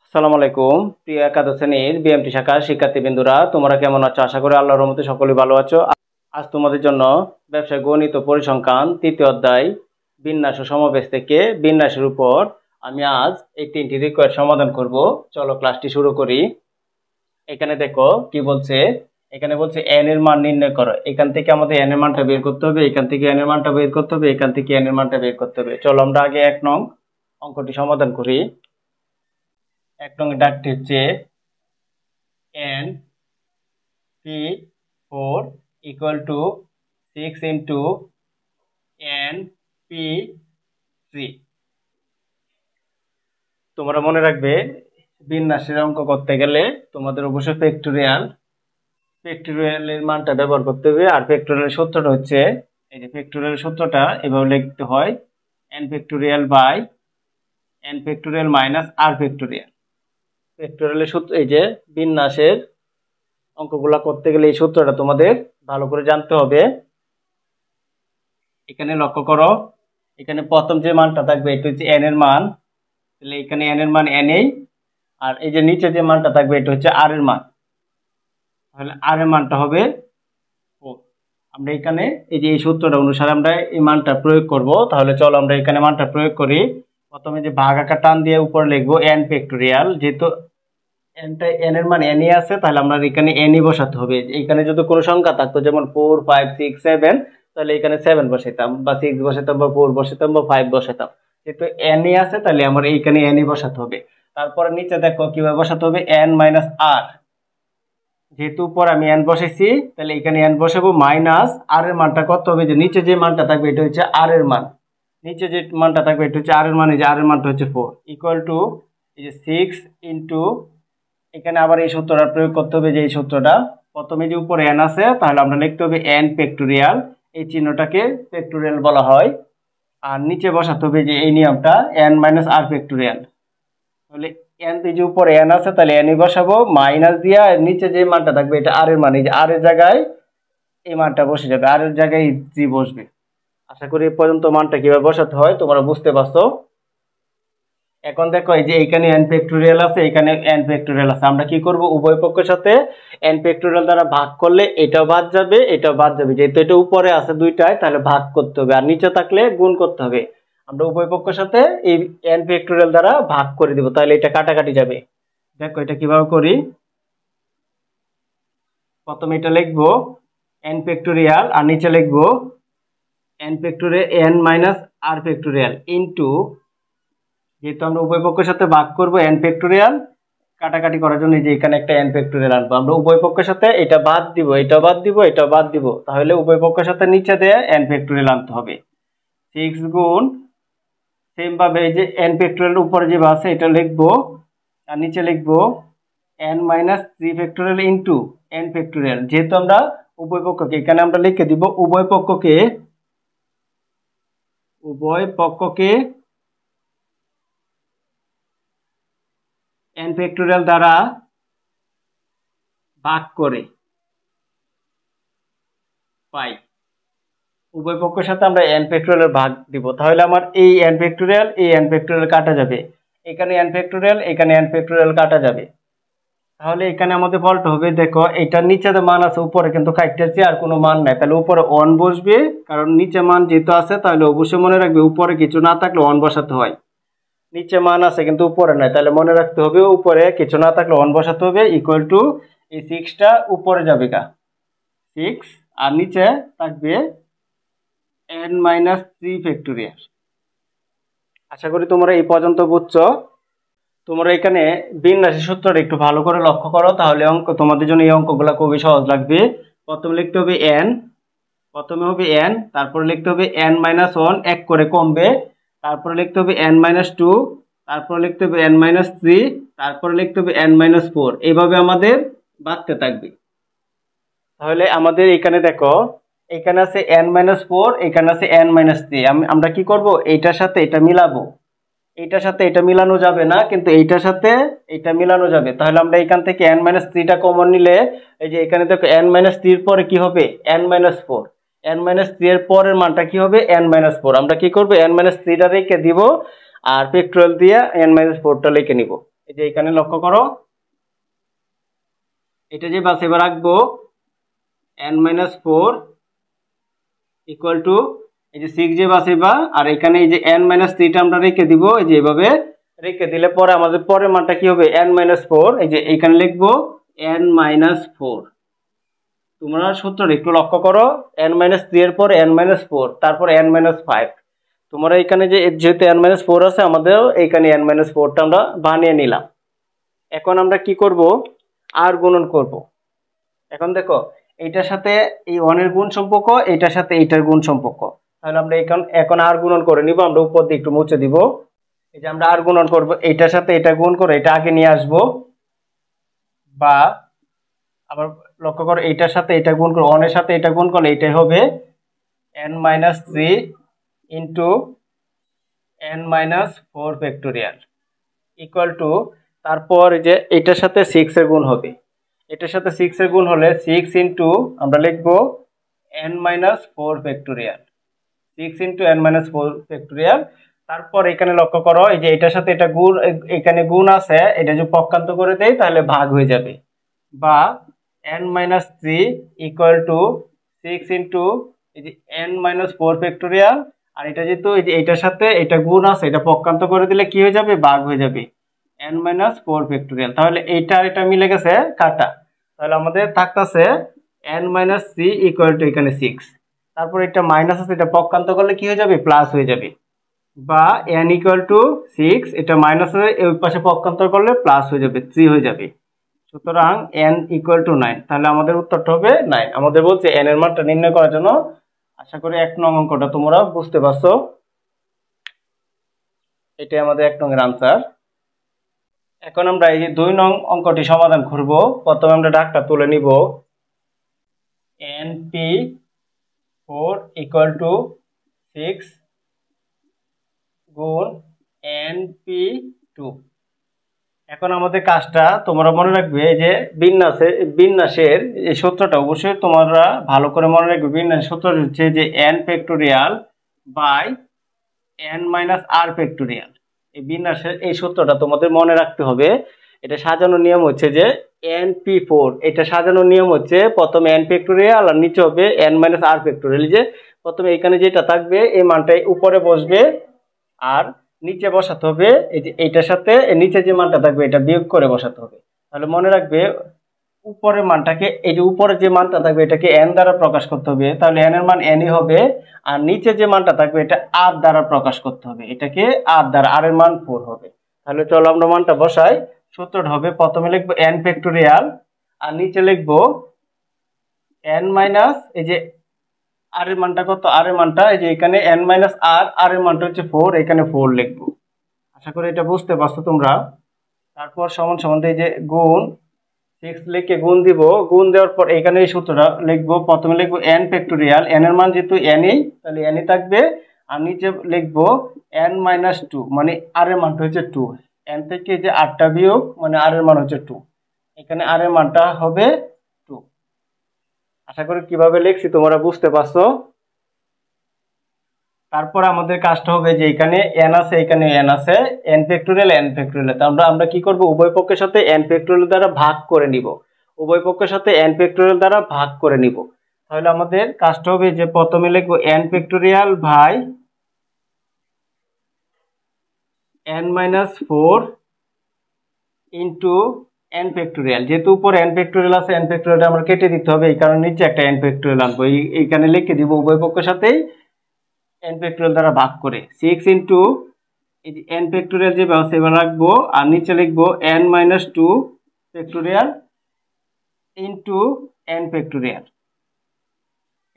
আসসালামু আলাইকুম প্রিয় একাদশ শ্রেণীর বিএমটি শাখার শিক্ষার্থীবৃন্দরা, তোমরা কেমন আছো? আশা করি আল্লাহর রহমতে সকলেই ভালো আছো। আজ তোমাদের জন্য ব্যবসায় গণিত ও পরিসংখ্যান তৃতীয় অধ্যায় বিন্যাস ও সমাবেশ থেকে বিন্যাসের উপর আমি আজ এই তিনটি রিকোয়েস্ট সমাধান করব। চলো ক্লাসটি শুরু করি। এখানে দেখো কি বলছে। এখানে বলছে n এর মান নির্ণয় করো। এখান থেকে আমাদের n এর মানটা বের করতে হবে, এখান থেকে n এর মানটা বের করতে হবে, এখান থেকে n এর মানটা বের করতে হবে। চলো আমরা আগে 1 নং অঙ্কটি সমাধান করি। 1 নং ডাকটি হচ্ছে n p4 equal to 6 into n p3। তোমরা মনে রাখবে বিন্যাসের অঙ্ক করতে গেলে তোমাদের অবশ্যই ফ্যাক্টোরিয়ালের মানটা ব্যবহার করতে হবে। আর ফ্যাক্টোরিয়ালের সূত্রটা হচ্ছে, এই যে ফ্যাক্টোরিয়ালের সূত্রটা এভাবে লিখতে হয়, n factorial by n factorial minus r factorial. ফ্যাক্টোরিয়ালের সূত্র, এই যে বিন্যাসের অঙ্কগুলা করতে গেলে এই সূত্রটা তোমাদের ভালো করে জানতে হবে। এখানে লক্ষ্য করো, এখানে প্রথম যে মানটা থাকবে এটা হচ্ছে n এর মান, তাহলে এখানে n এর মান n এই, আর এই যে নিচে যে মানটা থাকবে এটা হচ্ছে r এর মান, তাহলে r এর মানটা হবে 4। আমরা এখানে এই যে এই সূত্রটা অনুসারে আমরা এই মানটা প্রয়োগ করব। তাহলে চলো আমরা এখানে মানটা প্রয়োগ করি। প্রথমে যে ভাগ আকার টান দিয়ে উপরে লিখবো n ফ্যাক্টোরিয়াল, যেহেতু n এর মান n ই আছে তাহলে আমরা এখানে n ই বসাতে হবে। এখানে যদি কোনো সংখ্যা থাকতো যেমন 4 5 6 7, তাহলে এখানে 7 বসাইতাম, বা 6 বসাইতাম, বা 4 বসাইতাম, বা 5 বসাইতাম। যেহেতু n ই আছে তাহলে আমার এইখানে n ই বসাতে হবে। তারপরে নিচে দেখো কিভাবে বসাতে হবে, n মাইনাস r। যেহেতু উপর আমি n বসাইছি তাহলে এখানে n বসাবো, মাইনাস r এর মানটা কত হবে, যে নিচে যে মানটা থাকবে এটা হচ্ছে r এর মান, নিচে যে মানটা থাকবে এটা হচ্ছে r এর মান, এই যে r এর মানটা হচ্ছে 4 ইকুয়াল টু এই যে 6 ইনটু, এখানে আবার এই সূত্রটা প্রয়োগ করতে হবে, যে এই সূত্রটা প্রথমে যে উপরে n আছে তাহলে আমরা লিখতে হবে n ফ্যাক্টোরিয়াল, এই চিহ্নটাকে ফ্যাক্টোরিয়াল বলা হয়। আর নিচে বসাতে হবে যে এই নিয়মটা n মাইনাস r ফ্যাক্টোরিয়াল। তাহলে n যে উপরে n আছে তাহলে n ই বসাবো, মাইনাস দিয়া নিচে যে মানটা থাকবে এটা r এর মান, এই যে r এর জায়গায় এই মানটা বসে যাবে, r এর জায়গায় জি বসবে। আশা করি এই পর্যন্ত মানটা কিভাবে বসাতে হয় তোমরা বুঝতে পারছো। এখন দেখো এই যে এখানে n ফ্যাক্টোরিয়াল আছে, এখানে n ফ্যাক্টোরিয়াল আছে, আমরা কি করব, উভয় পক্ষের সাথে n ফ্যাক্টোরিয়াল দ্বারা ভাগ করলে এটাও বাদ যাবে, এটাও বাদ যাবে। যেহেতু এটা উপরে আছে দুইটায় তাহলে ভাগ করতে হবে, আর নিচে থাকলে গুণ করতে হবে। আমরা উভয় পক্ষের সাথে এই n ফ্যাক্টোরিয়াল দ্বারা ভাগ করে দিব, তাহলে এটা কাটাকাটি যাবে। দেখো এটা কিভাবে করি। প্রথমে এটা লিখবো n ফ্যাক্টোরিয়াল, আর নিচে লিখবো n factorial n minus r factorial into, যেহেতু আমরা উভয় পক্ষের সাথে ভাগ করব n ফ্যাক্টোরিয়াল, কাটাকাটি করার জন্য যে এখানে একটা n ফ্যাক্টোরিয়াল আনবো। আমরা উভয় পক্ষের সাথে এটা বাদ দিব, এটা বাদ দিব, এটা বাদ দিব, তাহলে উভয় পক্ষের সাথে নিচে দিয়ে n ফ্যাক্টোরিয়াল আনতে হবে। 6 গুণ, সেম ভাবে এই যে n ফ্যাক্টোরিয়াল উপরে যে আছে এটা লিখবো, আর নিচে লিখবো n minus 3 factorial into n factorial. যেহেতু আমরা উভয় পক্ষকে এখানে আমরা লিখে দিব উভয় পক্ষকে n ফ্যাক্টোরিয়াল দ্বারা ভাগ করে পাই। উভয় পক্ষের সাথে আমরা n ফ্যাক্টোরিয়াল ভাগ দিব, তাহলে আমার এই n ফ্যাক্টোরিয়াল এই n ফ্যাক্টোরিয়াল কাটা যাবে, এখানে n ফ্যাক্টোরিয়াল এখানে n ফ্যাক্টোরিয়াল কাটা যাবে। তাহলে এখানে আমাদের ফলটা হবে, দেখো এটার নিচে যে মান আছে উপরে কিন্তু কাটতেছে আর কোনো মান নাই, তাহলে উপরে 1 বসবে, কারণ নিচে মান যেহেতু আছে তাহলে অবশ্যই মনে রাখবে উপরে কিছু না থাকলে 1 বসাতে হয়। নিচে মান আছে কিন্তু উপরে নাই, তাহলে মনে রাখতে হবে উপরে কিছু না থাকলে 1 বসাতে হবে। ইকুয়াল টু এই 6টা উপরে যাবে 6, আর নিচে থাকবে n মাইনাস 3 ফ্যাক্টোরিয়াল। আশা করি তোমরা এই পর্যন্ত বুঝছো। তোমরা এখানে বিন্যাসের সূত্রটা একটু ভালো করে লক্ষ্য করো, তাহলে অঙ্ক তোমাদের জন্য এই অঙ্কগুলো খুবই সহজ লাগবে। প্রথমে লিখতে হবে n, প্রথমে হবে n, তারপরে লিখতে হবে n মাইনাস 1 এক করে কমবে, তারপরে লিখতে হবে n মাইনাস 2, তারপরে লিখতে হবে n মাইনাস 3, তারপরে লিখতে হবে n মাইনাস 4, এইভাবে আমাদের বাড়তে থাকবে। তাহলে আমাদের এখানে দেখো এখানে আছে n মাইনাস 4, এখানে আছে n মাইনাস 3। আমরা কি করব, এইটার সাথে এটা মিলাবো, এইটার সাথে এটা মিলানো যাবে না, কিন্তু এইটার সাথে এটা মিলানো যাবে। তাহলে আমরা এখান থেকে n মাইনাস 3টা কমন নিলে, এই যে এখানে দেখো n মাইনাস 3 এর পরে কি হবে, n মাইনাস 4, n মাইনাস 3 এর পরের মানটা কি হবে, n মাইনাস 4। আমরা কি করব, n মাইনাস 3টা রেখে দিব, আর ফ্যাক্টোরিয়াল দিয়ে n মাইনাস 4টা লিখে নিব। এই যে এখানে লক্ষ্য করো, এটা যে বাস এবার রাখবো n-4 ইকুয়াল টু এই যে 6 যে বাস এবার, আর এখানে এই যে n-3টা আমরা রেখে দিব। এই যে এভাবে রেখে দিলে পরে আমাদের পরের মানটা কি হবে, n-4। এই যে এখানে লিখবো n-4। তোমরা সূত্রটা একটু লক্ষ্য করো, n-3 এর পর n-4, তারপর n-5। তোমরা এখানে যে যেহেতু n-4 আছে, আমাদের এইখানে n-4টা আমরা বানিয়ে নিলাম। এখন আমরা কি করব, আর গুণন করব। এখন দেখো, এইটার সাথে এই 1 এর গুণ সম্পর্ক, এইটার সাথে এইটার গুণ সম্পর্ক। তাহলে আমরা এখন আর গুণন করে নিব। আমরা উপর দিয়ে একটু মুছে দিব। এই যে আমরা আর গুণন করব, এইটার সাথে এটা গুণ করে এটা আগে নিয়ে আসব, বা আবার লক্ষ্য করো এইটার সাথে এটা গুণ করে 1 এর সাথে এটা গুণ করলে এটাই হবে n-3 into n-4 factorial equal two, তারপর যে এটার সাথে 6 এর গুণ হবে, এটার সাথে 6 এর গুণ হলে 6 ইন্টু আমরা লিখবো n-4 factorial, 6 into n-4 factorial. তারপর এখানে লক্ষ্য করো, এই যে এটার সাথে এটা গুণ, এখানে গুণ আছে, এটা যদি পক্ষান্ত করে দেই তাহলে ভাগ হয়ে যাবে, বা n-3 ইকুয়াল টু 6 ইন্টু এই যে n-4 ফ্যাক্টোরিয়াল। আর এটা যেহেতু এই যে এটার সাথে এটা গুণ আছে, এটা পক্ষান্ত করে দিলে কি হয়ে যাবে, ভাগ হয়ে যাবে, n-4 ফ্যাক্টোরিয়াল। তাহলে এইটা আর এটা মিলে গেছে কাটা। তাহলে আমাদের থাকতেছে n-3 ইকুয়াল টু এখানে 6। তারপর এটা মাইনাস আছে, এটা পক্ষান্ত করলে কি হয়ে যাবে, প্লাস হয়ে যাবে, বা n ইকুয়াল টু 6, এটা মাইনাস হয়ে ওই পাশে পক্ষান্তর করলে প্লাস হয়ে যাবে, 3 হয়ে যাবে। সুতরাং n ইকুয়াল টু 9। তাহলে আমাদের উত্তরটা হবে 9। আমাদের বলছে n এর মানটা নির্ণয় করার জন্য। আশা করি 1 নং অঙ্কটা তোমরা বুঝতে পারছো। এটাই আমাদের 1 নং এর আনসার। এখন আমরা এই যে 2 নং অঙ্কটি সমাধান করব। প্রথমে আমরা দাগটা তুলে নিব, np4 ইকুয়াল টু 6 গুণ np2। এখন আমাদের কাজটা তোমরা মনে রাখবে, যে বিন্যাসের এই সূত্রটা অবশ্যই তোমরা ভালো করে মনে রাখবে। বিন্যাসের সূত্র হচ্ছে যে n factorial by n-r factorial. এই বিন্যাসের এই সূত্রটা তোমাদের মনে রাখতে হবে। এটা সাজানোর নিয়ম হচ্ছে যে np4, এটা সাজানোর নিয়ম হচ্ছে প্রথমে n ফ্যাক্টোরিয়াল আর নিচে হবে n-r ফ্যাক্টোরিয়াল। যে প্রথমে এখানে যেটা থাকবে এই মানটাই উপরে বসবে, আর নিচে বসাতে হবে এই যে এইটার সাথে নিচে যে মানটা থাকবে এটা বিয়োগ করে বসাতে হবে। তাহলে মনে রাখবে, উপরের মানটাকে, এই যে উপরে যে মানটা থাকবে এটাকে n দ্বারা প্রকাশ করতে হবে, তাহলে n এর মান nই হবে। আর নিচে যে মানটা থাকবে এটা r দ্বারা প্রকাশ করতে হবে, এটাকে r দ্বারা, r এর মান 4 হবে। তাহলে চলো আমরা মানটা বসাই। সূত্রটা হবে, প্রথমে লিখবো n ফ্যাক্টোরিয়াল আর নিচে লিখবো n মাইনাস এই যে r এর মানটা কত, r এর মানটা এই যে এখানে n-r, r এর মানটা হচ্ছে 4, এখানে 4 লিখবো। আশা করি এটা বুঝতে পারছো তোমরা। তারপর সমান সমান এই যে গুণ 6 লিখে গুণ দিব, গুণ দেওয়ার পর এখানে এই সূত্রটা লিখবো। প্রথমে লিখবো n ফ্যাক্টোরিয়াল, n এর মান যেহেতু nই তাহলে nই থাকবে, আর নিচে লিখবো n-2 মানে r এর মানটা হচ্ছে 2, n থেকে যে 8টা বিয়োগ মানে r এর মান হচ্ছে 2, এখানে r এর মানটা হবে 2। আশা করি কিভাবে লিখছি তোমরা বুঝতে পারছো। তারপর আমাদের কাজটা হবে যে এখানে n আছে, এখানে n আছে, n ফ্যাক্টোরিয়াল n ফ্যাক্টোরিয়াল। তাহলে আমরা কি করব, উভয় পক্ষের সাথে n ফ্যাক্টোরিয়াল দ্বারা ভাগ করে নিব, উভয় পক্ষের সাথে n ফ্যাক্টোরিয়াল দ্বারা ভাগ করে নিব। তাহলে আমাদের কাজটা হবে যে প্রথমে লিখব n factorial by n-4 into n factorial. যেহেতু উপরে n ফ্যাক্টোরিয়াল আছে, n ফ্যাক্টোরিয়ালটা আমরা কেটে দিতে হবে, এই কারণে নিচে একটা n ফ্যাক্টোরিয়াল আনবো, এইখানে লিখে দিব উভয় পক্ষের সাথেই n ফ্যাক্টোরিয়াল দ্বারা ভাগ করে। 6 ইন্টু এই যে n ফ্যাক্টোরিয়াল যে ব্যবস্থা এবার রাখবো, আর নিচে লিখবো n-2 factorial into n factorial.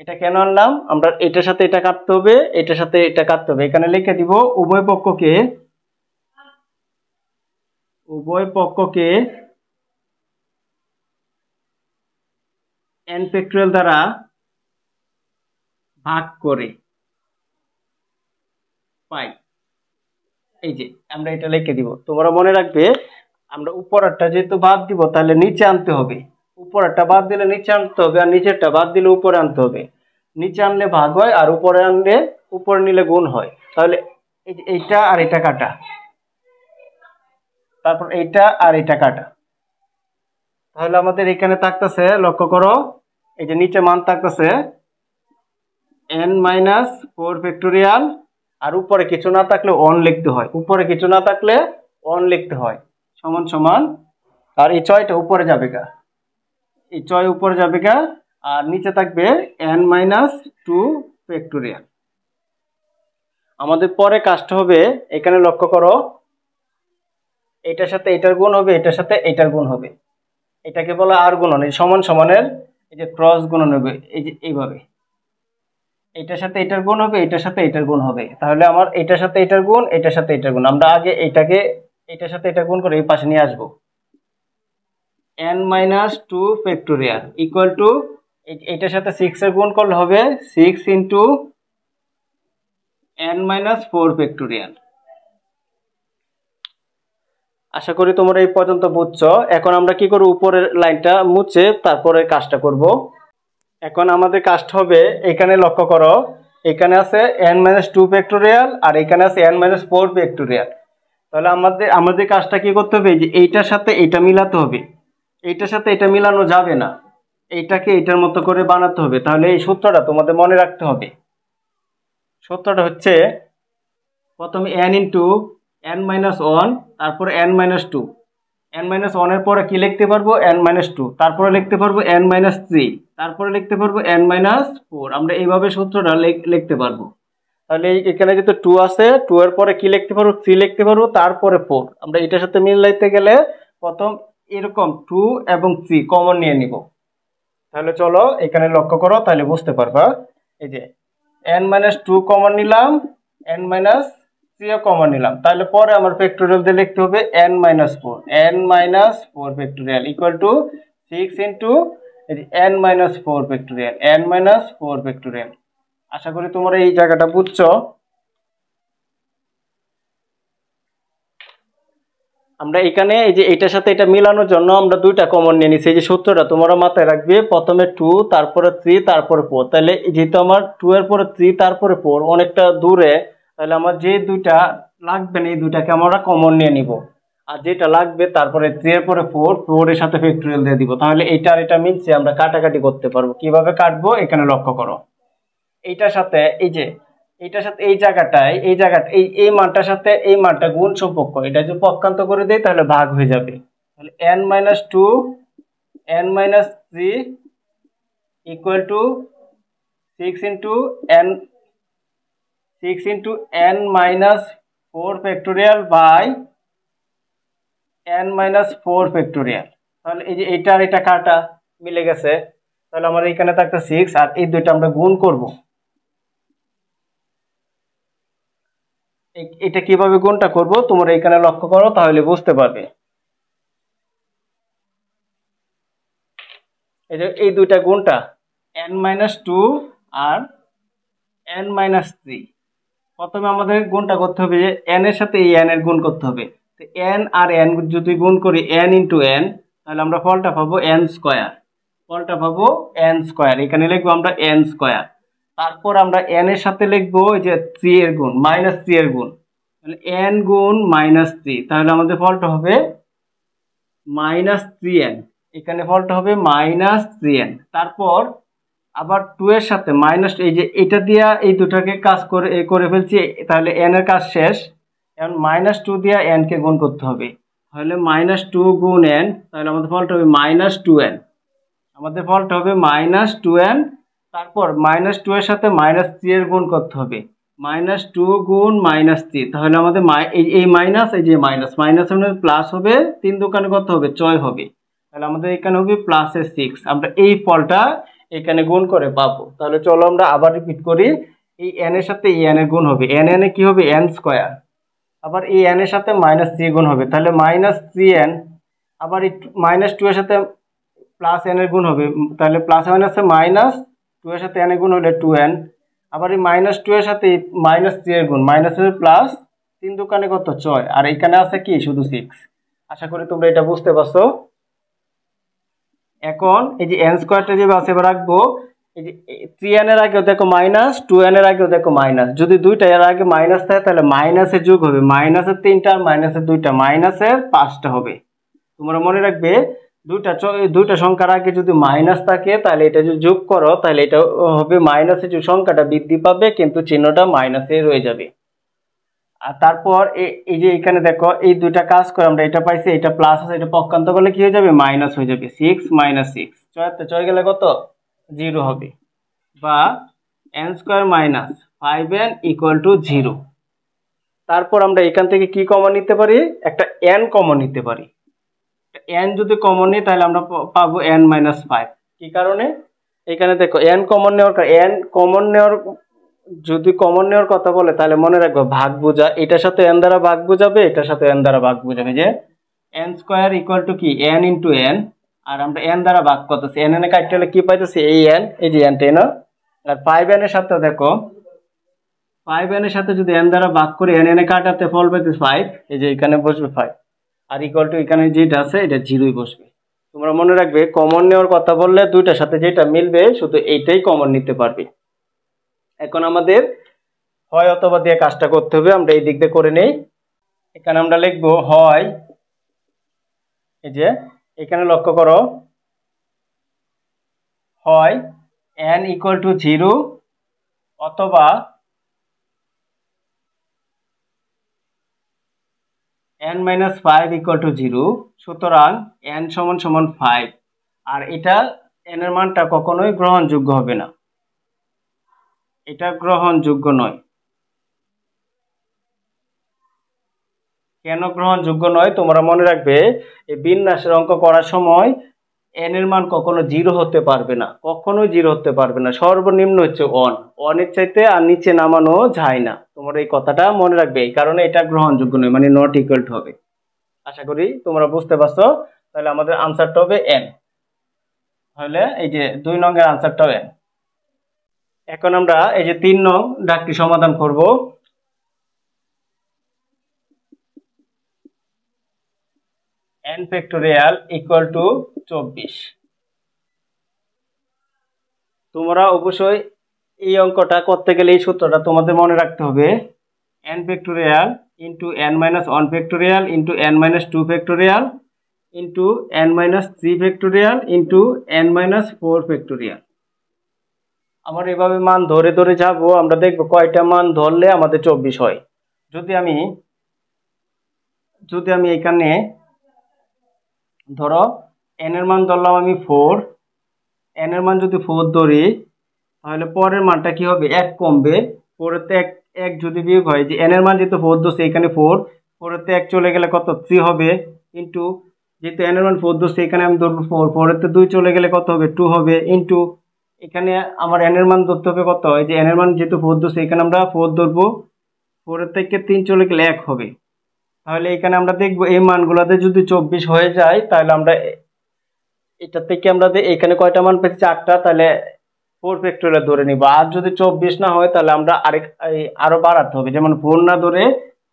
এটা কেন আনলাম, আমরা এটার সাথে এটা কাটতে হবে, এটার সাথে এটা কাটতে হবে, এখানে লিখে দিব উভয় পক্ষকে n ফ্যাক্টোরিয়াল দ্বারা ভাগ করে পাই। এই যে আমরা এটা লিখে দিব। তোমরা মনে রাখবে, আমরা উপরেরটা যেহেতু বাদ দিব তাহলে নিচে আনতে হবে, উপরেরটা বাদ দিলে নিচে আনতে হবে, আর নিচেরটা বাদ দিলে উপরে আনতে হবে। নিচে আনলে ভাগ হয়, আর উপরে আনলে উপরে নিলে গুণ হয়। তাহলে এই যে এইটা আর এটা কাটা, তারপর এইটা আর এটা কাটা, তাহলে আমাদের এখানে থাকতেছে, লক্ষ্য করো এই যে নিচে মান থাকতেছে n-4 ফ্যাক্টোরিয়াল, আর উপরে কিছু না থাকলে 1 লিখতে হয়, উপরে কিছু না থাকলে 1 লিখতে হয়, সমান সমান, আর এই 6টা উপরে যাবে গা, এই 6 উপরে যাবে গা, আর নিচে থাকবে n-2 ফ্যাক্টোরিয়াল। আমাদের পরে কাজটা হবে, এখানে লক্ষ্য করো এটার সাথে এটার গুণ হবে, এটার সাথে এটার গুণ হবে, এটাকে বলা আর গুণন, এই সমান সমানের এই যে ক্রস গুণন হবে, এই যে এইভাবে এটার সাথে এটার গুণ হবে, এটার সাথে এটার গুণ হবে, তাহলে আমার এটার সাথে এটার গুণ, এটার সাথে এটার গুণ, আমরা আগে এটাকে এটার সাথে এটা গুণ করে এই পাশে নিয়ে আসবো, n-2 ফ্যাক্টোরিয়াল ইকুয়াল টু এটার সাথে 6 এর গুণ করলে হবে 6 ইন্টু n-4 ফ্যাক্টোরিয়াল। আশা করি তোমরা এই পর্যন্ত বুঝছো। এখন আমরা কি করব, উপরের লাইনটা মুছে তারপরে কাজটা করব। এখন আমাদের কাজটা হবে, এখানে লক্ষ্য করো এখানে আছে n-2 ফ্যাক্টোরিয়াল আর এখানে আছে n-4 ফ্যাক্টোরিয়াল, তাহলে আমাদের কাজটা কি করতে হবে, যে এইটার সাথে এটা মিলাতে হবে, এইটার সাথে এটা মিলানো যাবে না, এইটাকে এইটার মতো করে বানাতে হবে। তাহলে এই সূত্রটা তোমাদের মনে রাখতে হবে। সূত্রটা হচ্ছে প্রথমে n ইন্টু n-1, তারপরে n-2, n-1 এর পরে কি লিখতে পারবো n-2, তারপরে লিখতে পারবো n-3, তারপরে লিখতে পারবো n-4, আমরা এইভাবে সূত্রটা লিখতে পারবো। তাহলে এখানে যেহেতু 2 আছে, 2 এর পরে কি লিখতে পারবো 3 লিখতে পারবো, তারপরে 4, আমরা এটার সাথে মিলাইতে গেলে প্রথম এরকম 2 এবং 3 কমন নিয়ে নিব। তাহলে চলো এখানে লক্ষ্য করো, তাহলে বুঝতে পারবা, এই যে n-2 কমন নিলাম, n-3 কমন নিলাম, তাহলে পরে আমার ফ্যাক্টোরিয়াল দিয়ে লিখতে হবে n-4 factorial equal to 6 into n-4 factorial, n-4 factorial. আশা করি তোমরা এই জায়গাটা বুঝছো। আমরা এখানে এই যে এটার সাথে এটা মিলানোর জন্য আমরা দুইটা কমন নিয়ে নিছি, এই যে সূত্রটা তোমরা মাথায় রাখবে, প্রথমে 2 তারপরে 3 তারপরে 4, তাহলে যেহেতু আমার 2 এর পরে 3 তারপরে 4 অনেকটা দূরে, তাহলে আমার যে দুইটা লাগবে না এই দুইটাকে আমরা কমন নিয়ে নিব, আর যেটা লাগবে তারপরে 3 এর পরে 4 এর সাথে ফ্যাক্টোরিয়াল দিয়ে দিব, তাহলে এটা আর এটা মিলছে, আমরা কাটাকাটি করতে পারবো। কিভাবে কাটবো এখানে লক্ষ্য করো, এইটার সাথে এই যে এইটার সাথে এই জায়গাটায় এই মানটার সাথে এই মানটা গুণ সম্পর্ক, এটা যদি পক্ষান্তর করে দেই তাহলে ভাগ হয়ে যাবে, তাহলে n-2 n-3 equal to 6 into n-4 factorial by n-4 factorial. তাহলে এই যে এটা আর এটা কাটা মিলে গেছে, তাহলে আমার এখানে থাকতে 6, আর এই দুইটা আমরা গুণ করব। এটা কিভাবে গুণটা করব তোমরা এখানে লক্ষ্য করো, তাহলে বুঝতে পারবে। এই দুইটা গুণটা n-2 আর n-3, প্রথমে আমাদের গুণটা করতে হবে যে n এর সাথে এই n এর গুণ করতে হবে, তো n আর n যদি গুণ করি n ইন্টু n, তাহলে আমরা ফলটা পাবো n স্কয়ার, এখানে লিখবো আমরা n স্কয়ার, তারপর আমরা n এর সাথে লিখবো এই যে 3 এর গুণ, -3 এর গুণ, তাহলে n গুণ -3, তাহলে আমাদের ফলটা হবে -3n, এখানে ফলটা হবে -3n, তারপর আবার 2 এর সাথে মাইনাস, এই যে এটা দিয়া এই দুটাকে কাজ করে ফেলছি, তাহলে n এর কাজ শেষ, এখন -2 দিয়া n কে গুণ করতে হবে, তাহলে -2 গুণ n, তাহলে আমাদের ফলটা হবে -2n, তারপর -2 এর সাথে -3 এর গুণ করতে হবে, -2 গুণ -3, তাহলে আমাদের এই মাইনাস এই যে মাইনাস প্লাস হবে, 3 দোকানে কত হবে 6 হবে, তাহলে আমাদের এখানে হবে প্লাসের 6, আমরা এই ফলটা এখানে গুণ করে পাবো। তাহলে চলো আমরা আবার রিপিট করি, এই n এর সাথে এই n এর গুণ হবে, n এ কি হবে n স্কয়ার, আবার এই n এর সাথে -3 গুণ হবে, তাহলে -3n, আবার এই -2 এর সাথে প্লাস n এর গুণ হবে, তাহলে প্লাস মাইনাসে -2 এর সাথে n এর গুণ হলে 2n, আবার এই -2 এর সাথে -3 এর গুণ, মাইনাসের প্লাস, 3 দোকানে কত 6, আর এখানে আছে কি শুধু 6। আশা করি তোমরা এটা বুঝতে পারছো। এখন এই যে n স্কয়ারটা যেভাবে আছে এবার রাখবো, এই যে 3n এর আগেও দেখো মাইনাস, 2n এর আগেও দেখো মাইনাস। যদি দুইটা এর আগে মাইনাস থাকে তাহলে মাইনাসের যোগ হবে, মাইনাসের 3টা আর মাইনাসের 2টা, মাইনাসের 5টা হবে। তোমরা মনে রাখবে দুইটা সংখ্যার আগে যদি মাইনাস থাকে তাহলে এটা যদি যোগ করো তাহলে এটা হবে মাইনাসের যে সংখ্যাটা বৃদ্ধি পাবে কিন্তু চিহ্নটা মাইনাসে রয়ে যাবে। আর তারপর এই যে এখানে দেখো এই দুইটা কাজ করে আমরা এটা পাইছি, এটা প্লাস আছে, এটা পক্ষান্ত করলে কি হয়ে যাবে মাইনাস হয়ে যাবে। 6 মাইনাস 6 ছয় গেলে কত 0 হবে, বা n square minus 5n equal to 0। তারপর আমরা এখান থেকে কি কমন নিতে পারি, একটা n কমন নিতে পারি। n যদি কমন নিই তাহলে আমরা পাবো n মাইনাস 5। কি কারণে, এখানে দেখো n কমন নেওয়ার যদি কমন নেওয়ার কথা বলে তাহলে মনে রাখবো ভাগ বোঝা, এটার সাথে n দ্বারা ভাগ বোঝাবে, এটার সাথে n দ্বারা ভাগ বোঝাবে, যে n স্কয়ার ইকুয়াল টু কি n ইন্টু n, আর আমরা n দ্বারা ভাগ করতেছি, n এর কাটতে হলে কি পাইতেছি এই n, এই যে n টেন। আর 5n এর সাথে দেখো 5n এর সাথে যদি n দ্বারা ভাগ করে n এ কাটাতে ফল পাইতে 5, এই যে এখানে বসবে 5, আর ইকুয়াল টু এখানে যেটা আছে এটা 0ই বসবে। তোমরা মনে রাখবে কমন নেওয়ার কথা বললে দুইটার সাথে যেটা মিলবে শুধু এইটাই কমন নিতে পারবে। এখন আমাদের হয় অথবা দিয়ে কাজটা করতে হবে, আমরা এই দিক দিয়ে করে নেই। এখানে আমরা লিখবো হয়, এই যে এখানে লক্ষ্য করো, হয় n ইকুয়াল টু 0 অথবা n মাইনাস 5 ইকুয়াল টু 0। সুতরাং n সমান সমান 5, আর এটা n এর মানটা কখনোই গ্রহণযোগ্য হবে না, এটা গ্রহণযোগ্য নয়। কেন গ্রহণযোগ্য নয় তোমরা মনে রাখবে, এই বিন্যাসের অঙ্ক করার সময় n এর মান কখনো 0 হতে পারবে না, কখনোই 0 হতে পারবে না, সর্বনিম্ন হচ্ছে 1 এর চাইতে আর নিচে নামানো যায় না। তোমরা এই কথাটা মনে রাখবে, এই কারণে এটা গ্রহণযোগ্য নয়, মানে নট ইকুয়াল টু হবে। আশা করি তোমরা বুঝতে পারছো। তাহলে আমাদের আনসারটা হবে n, তাহলে এই যে 2 নং এর আনসারটাও n। এখন আমরা এই যে 3 নং দাগটি সমাধান করব। n factorial equal two 24। তোমরা অবশ্যই এই অঙ্কটা করতে গেলে এই সূত্রটা তোমাদের মনে রাখতে হবে, n factorial into n minus 1 factorial into n minus 2 factorial into n minus 3 factorial into n minus 4 factorial. আমরা এভাবে মান ধরে ধরে যাব, আমরা দেখব কয়টা মান ধরলে আমাদের 24 হয়। যদি আমি এখানে ধরো n এর মান ধরলাম আমি 4, n এর মান যদি 4 ধরি তাহলে পরের মানটা কি হবে 1 কমবে, 4 তে 1 যদি বিয়োগ হয়, যে n এর মান যেহেতু 4 ধরছে এখানে 4 তে 1 চলে গেলে কত 3 হবে, ইন্টু যেহেতু n এর মান 4 ধরছে এখানে আমি ধরবো 4 তে 2 চলে গেলে কত হবে 2 হবে, ইন্টু এখানে আমার n এর মান ধরতে হবে কত, এই যে n এর মান যেহেতু 4 ধরছে এখানে আমরা 4 ধরবো, 4 থেকে 3 চলে গেলে 1 হবে। তাহলে এখানে আমরা দেখবো এই মানগুলোতে যদি 24 হয়ে যায় তাহলে আমরা এটা থেকে আমরা এখানে কয়টা মান পেয়েছি 4টা, তাহলে 4 ফ্যাক্টোরিয়াল ধরে নিব। আর যদি 24 না হয় তাহলে আমরা আরো বাড়াতে হবে, যেমন 4 না ধরে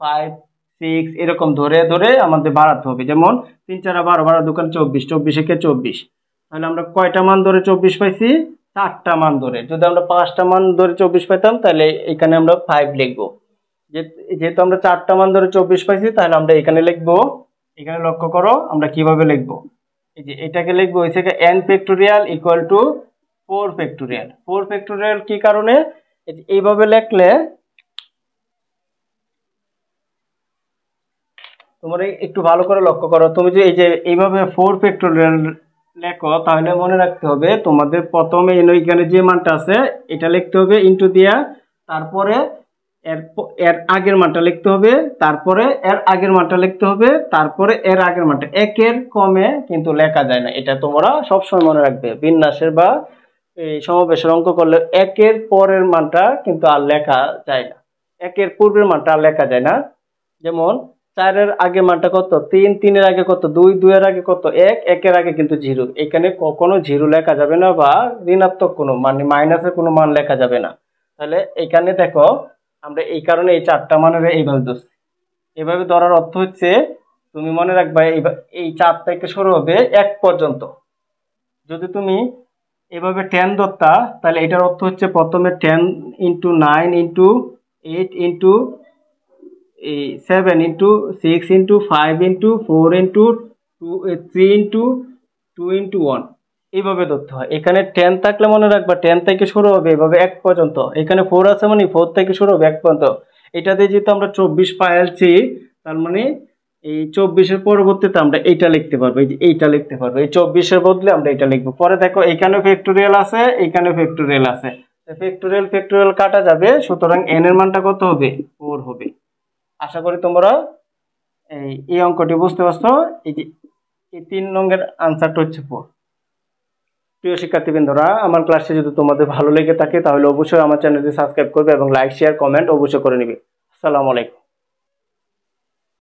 5 6 এরকম ধরে ধরে আমাদের বাড়াতে হবে, যেমন 3 4 12 12 দোকান 24, 24 একে 24। তাহলে আমরা কয়টা মান ধরে 24 পাইছি, 4টা মান ধরে। যদি আমরা 5টা মান ধরে 24 পাইতাম তাহলে এখানে আমরা 5 লিখবো, যেহেতু আমরা 4টা মান ধরে 24 পাইছি তাহলে আমরা এখানে লিখবো। এখানে লক্ষ্য করো আমরা কিভাবে লিখবো, এই যে এটাকে লিখবো হচ্ছে n factorial equal two 4 factorial. 4 factorial কি কারণে, এইভাবে লিখলে তোমরা একটু ভালো করে লক্ষ্য করো, তুমি যে এই যে এইভাবে 4 ফ্যাক্টোরিয়াল লেখো তাহলে মনে রাখতে হবে তোমাদের প্রথমে এখানে যে মানটা আছে এটা লিখতে হবে ইনটু দিয়া, তারপরে এর আগের মানটা লিখতে হবে, তারপরে এর আগের মানটা লিখতে হবে, তারপরে এর আগের মানটা। একের কমে কিন্তু লেখা যায় না, এটা তোমরা সবসময় মনে রাখবে। বিন্যাসের বা এই সমাবেশের অঙ্ক করলে একের পরের মানটা কিন্তু আর লেখা যায় না, একের পূর্বের মানটা আর লেখা যায় না। যেমন 4 এর আগে মানটা কত 3, 3 এর আগে কত 2, 2 এর আগে কত 1, 1 এর আগে কিন্তু 0। এখানে কখনো 0 লেখা যাবে না বা ঋণাত্মক কোনো মানে মাইনাসের কোনো মান লেখা যাবে না। তাহলে এখানে দেখো আমরা এই কারণে এই 4টা মানের এইভাবে ধরছি। এইভাবে ধরার অর্থ হচ্ছে তুমি মনে রাখবা এই 4 থেকে শুরু হবে 1 পর্যন্ত। যদি তুমি এভাবে 10 ধরতা, তাহলে এটার অর্থ হচ্ছে প্রথমে 10 into 9 into 8 into 7 into 6 into 5 into 4 into 3 into 2 into 1, এইভাবে ধরতে হয়। এখানে 10 থাকলে মনে রাখবা 10 থেকে শুরু হবে এভাবে 1 পর্যন্ত, এখানে 4 আছে মানে 4 থেকে শুরু হবে 1 পর্যন্ত। এটাতে যেহেতু আমরা 24 পাইছি, তার মানে এই 24-এর পরবর্তীতে আমরা এইটা লিখতে পারবো, এই যে এইটা লিখতে পারবো, এই 24-এর বদলে আমরা এটা লিখবো। পরে দেখো এখানেও ফ্যাক্টোরিয়াল আছে, এখানেও ফ্যাক্টোরিয়াল আছে, ফ্যাক্টোরিয়াল ফ্যাক্টোরিয়াল কাটা যাবে, সুতরাং n এর মানটা কত হবে? 4 হবে। আশা করি তোমরা এই অঙ্কটি বুঝতে পারছো। এই যে এই 3 নংয়ের আনসারটা হচ্ছে 4। প্রিয় শিক্ষার্থীবৃন্দরা, আমার ক্লাসটি যদি তোমাদের ভালো লেগে থাকে তাহলে অবশ্যই আমার চ্যানেলটি সাবস্ক্রাইব করবে এবং লাইক শেয়ার কমেন্ট অবশ্যই করে নিবে। আসসালামু আলাইকুম।